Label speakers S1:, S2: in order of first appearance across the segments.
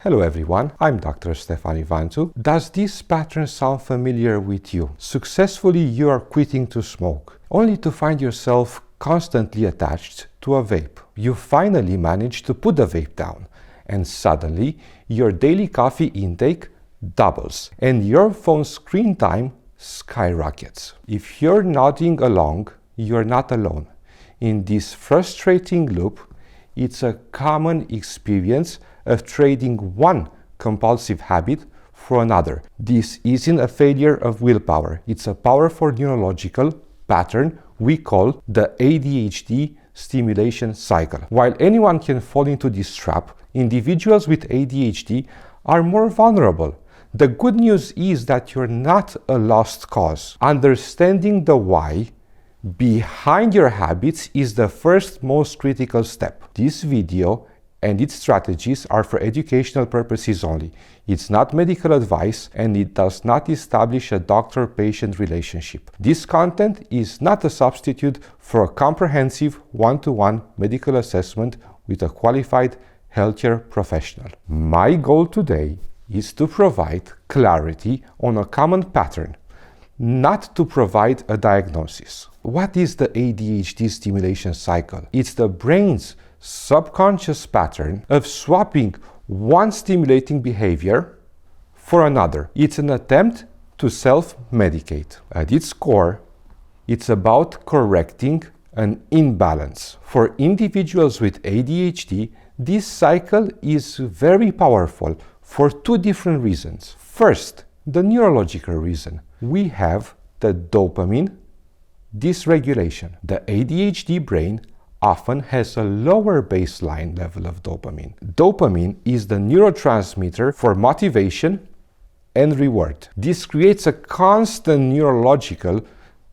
S1: Hello everyone, I'm Dr. Stefan Ivantu. Does this pattern sound familiar with you? Successfully you are quitting to smoke, only to find yourself constantly attached to a vape. You finally manage to put the vape down, and suddenly your daily coffee intake doubles and your phone screen time skyrockets. If you're nodding along, you're not alone. In this frustrating loop, it's a common experience of trading one compulsive habit for another. This isn't a failure of willpower. It's a powerful neurological pattern we call the ADHD Stimulation Cycle. While anyone can fall into this trap, individuals with ADHD are more vulnerable. The good news is that you're not a lost cause. Understanding the why behind your habits is the first most critical step. This video and its strategies are for educational purposes only. It's not medical advice and it does not establish a doctor-patient relationship. This content is not a substitute for a comprehensive one-to-one medical assessment with a qualified healthcare professional. My goal today is to provide clarity on a common pattern, not to provide a diagnosis. What is the ADHD stimulation cycle? It's the brain's subconscious pattern of swapping one stimulating behavior for another. It's an attempt to self-medicate. At its core, it's about correcting an imbalance. For individuals with ADHD, this cycle is very powerful for two different reasons. First, the neurological reason. We have the dopamine dysregulation. The ADHD brain often has a lower baseline level of dopamine. Dopamine is the neurotransmitter for motivation and reward. This creates a constant neurological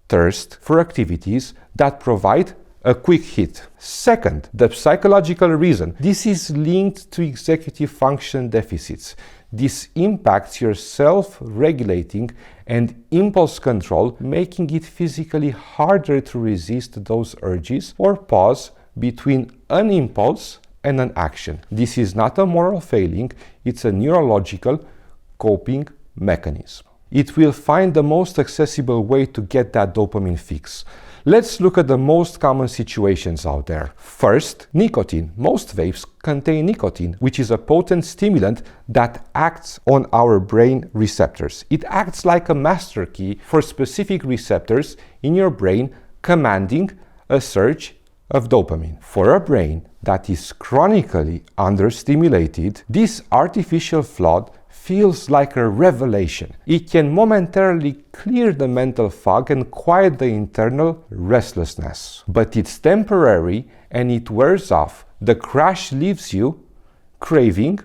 S1: thirst for activities that provide a quick hit. Second, the psychological reason. This is linked to executive function deficits. This impacts your self-regulating and impulse control, making it physically harder to resist those urges or pause between an impulse and an action. This is not a moral failing, it's a neurological coping mechanism. It will find the most accessible way to get that dopamine fix. Let's look at the most common situations out there. First, nicotine. Most vapes contain nicotine, which is a potent stimulant that acts on our brain receptors. It acts like a master key for specific receptors in your brain, commanding a surge of dopamine. For a brain that is chronically understimulated, this artificial flood feels like a revelation. It can momentarily clear the mental fog and quiet the internal restlessness. But it's temporary and it wears off. The crash leaves you craving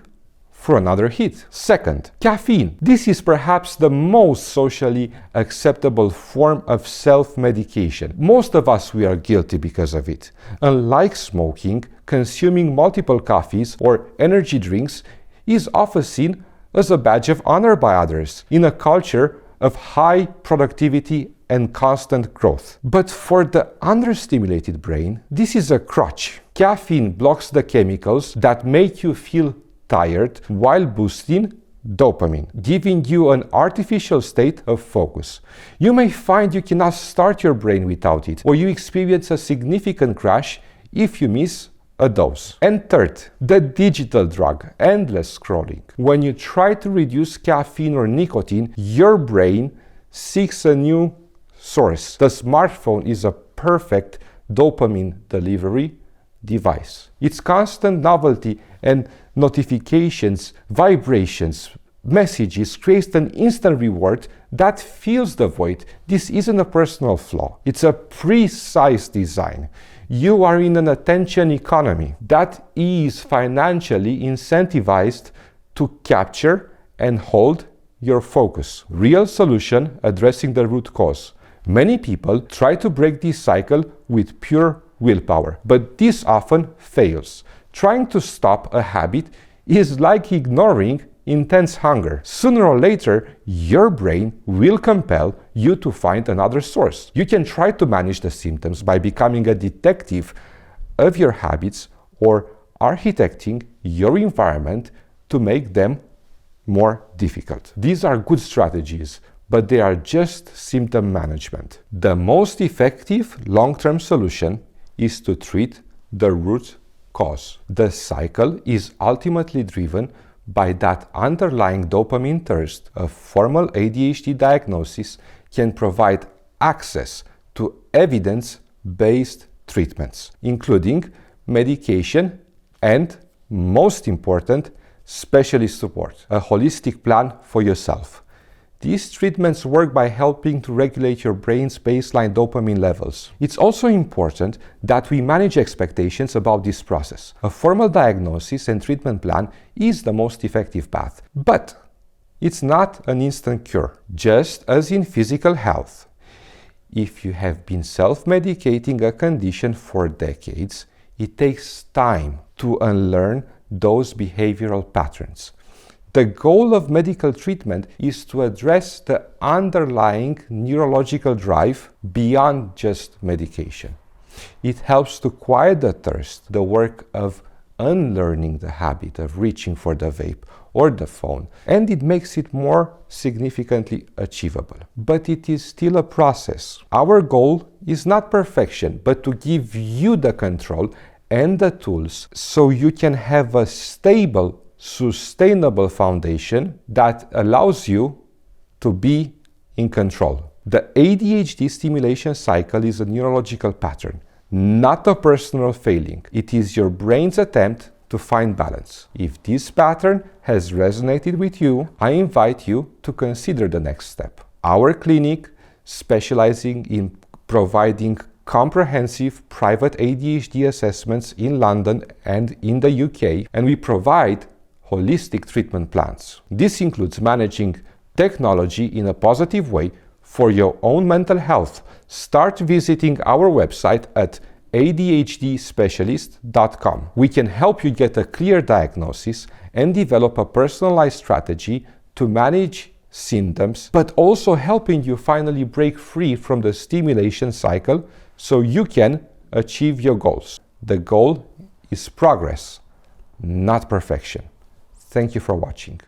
S1: for another hit. Second, caffeine. This is perhaps the most socially acceptable form of self-medication. Most of us, we are guilty because of it. Unlike smoking, consuming multiple coffees or energy drinks is often seen as a badge of honor by others in a culture of high productivity and constant growth. But for the understimulated brain, this is a crutch. Caffeine blocks the chemicals that make you feel tired while boosting dopamine, giving you an artificial state of focus. You may find you cannot start your brain without it, or you experience a significant crash if you miss a dose. And third, the digital drug, endless scrolling. When you try to reduce caffeine or nicotine, your brain seeks a new source. The smartphone is a perfect dopamine delivery device. Its constant novelty and notifications, vibrations, messages creates an instant reward that fills the void. This isn't a personal flaw. It's a precise design. You are in an attention economy that is financially incentivized to capture and hold your focus. Real solution addressing the root cause. Many people try to break this cycle with pure willpower, but this often fails. Trying to stop a habit is like ignoring intense hunger. Sooner or later, your brain will compel you to find another source. You can try to manage the symptoms by becoming a detective of your habits or architecting your environment to make them more difficult. These are good strategies, but they are just symptom management. The most effective long-term solution is to treat the root cause. The cycle is ultimately driven by that underlying dopamine thirst. A formal ADHD diagnosis can provide access to evidence-based treatments, including medication and, most important, specialist support, a holistic plan for yourself. These treatments work by helping to regulate your brain's baseline dopamine levels. It's also important that we manage expectations about this process. A formal diagnosis and treatment plan is the most effective path, but it's not an instant cure. Just as in physical health, if you have been self-medicating a condition for decades, it takes time to unlearn those behavioral patterns. The goal of medical treatment is to address the underlying neurological drive beyond just medication. It helps to quiet the thirst, the work of unlearning the habit of reaching for the vape or the phone, and it makes it more significantly achievable. But it is still a process. Our goal is not perfection, but to give you the control and the tools so you can have a stable, sustainable foundation that allows you to be in control. The ADHD stimulation cycle is a neurological pattern, not a personal failing. It is your brain's attempt to find balance. If this pattern has resonated with you, I invite you to consider the next step. Our clinic, specializing in providing comprehensive private ADHD assessments in London and in the UK, and we provide holistic treatment plans. This includes managing technology in a positive way for your own mental health. Start visiting our website at ADHDspecialist.com. We can help you get a clear diagnosis and develop a personalized strategy to manage symptoms, but also helping you finally break free from the stimulation cycle so you can achieve your goals. The goal is progress, not perfection. Thank you for watching.